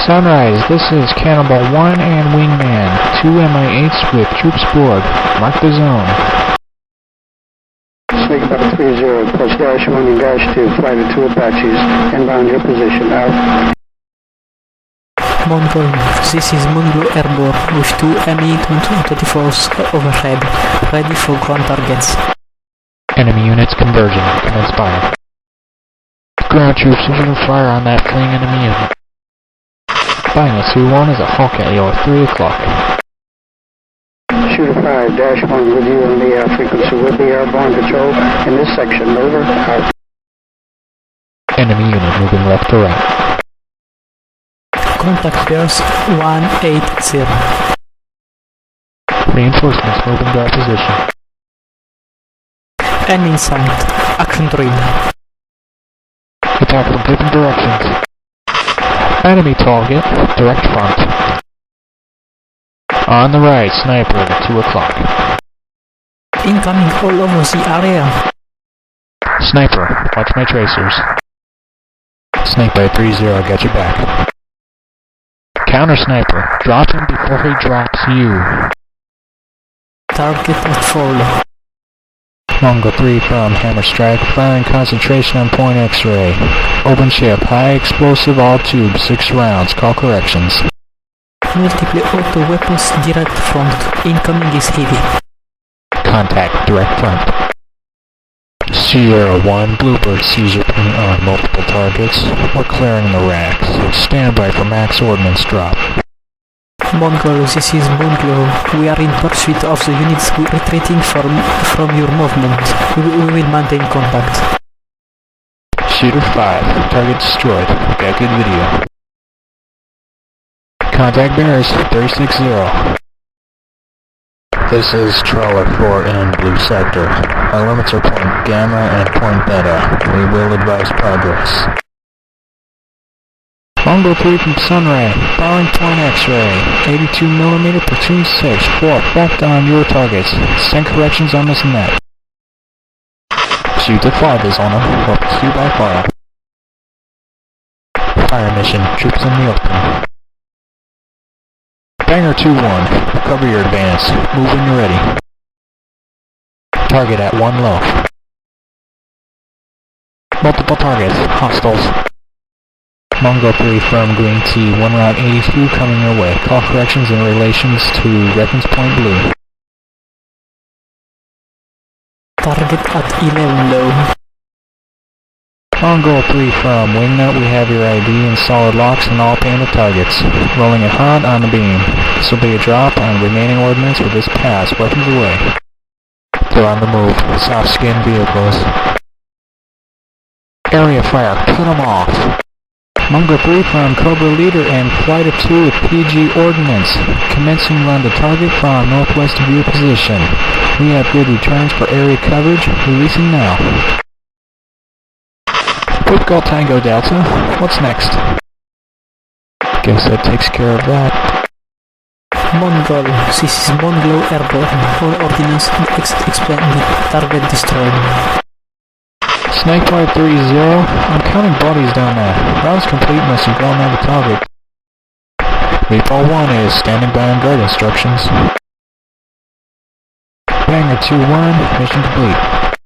Sunrise, this is Cannibal 1 and Wingman. 2 MI-8s with troops aboard. Mark the zone. Snake about 30, plus dash 1 and dash 2, flight of 2 Apaches, inbound your position, out. Mongol, this is Mongol Airborne with 2 Mi-24s overhead, ready for ground targets. Enemy units conversion. Commence fire. Ground troops, open fire on that fleeing enemy unit. Final C1 is a hawk at you at 3 o'clock. Shooter 5, dash 1 with you on the air frequency with the airborne patrol in this section, over, out. Enemy unit moving left to right. Contact bears 180. Reinforcements moving to our position. Enemy in sight. Action drill. Attack from different directions. Enemy target, direct front. On the right, sniper at 2 o'clock. Incoming all over the area. Sniper, watch my tracers. Snake by 3-0, got your back. Counter sniper, drop him before he drops you. Target at fall. Mongol 3 from Hammer Strike, firing concentration on point X-ray. Open ship, high explosive all tubes, 6 rounds, call corrections. Multiple auto weapons direct front. Incoming is heavy. Contact, direct front. Sierra 1, Bluebird seizure point on multiple targets. We're clearing the racks. Stand by for max ordnance drop. Mongol, this is Mongol. We are in pursuit of the units retreating from your movement. We will maintain contact. Shooter 5, target destroyed. Got good video. Contact bears, 360. This is Trawler 4 in Blue Sector. Our limits are point Gamma and point Beta. We will advise progress. Mongol 3 from Sunray, firing point X-ray, 82mm platoon 6, 4, back on your targets. Send corrections on this net. Shoot to 5 is on them, or pursue by fire. Fire mission, troops in the open. Banger 2-1, cover your advance, move when you're ready. Target at 1 low. Multiple targets, hostiles. Mongol 3 from Green T, 1 route 82 coming your way. Call corrections in relations to reference point blue. Target at 11 low. Mongol 3 from Wingnut, we have your ID and solid locks and all painted targets. Rolling it hot on the beam. This will be a drop on remaining ordnance with this pass, weapons away. They're on the move, soft skin vehicles. Area fire, cut them off. Mongol 3 from Cobra Leader and Flight of 2 with PG Ordnance. Commencing run to target from northwest of your position. We have good returns for area coverage, releasing now. Quick Golf Tango Delta, what's next? Guess that takes care of that. Mongol, this is Mongol Airborne. All ordnance expended. Target destroyed. Snake 530, I'm counting bodies down there. Round's complete unless you don't have a target. Repo 1 is standing by on guard instructions. Banger 2-1, mission complete.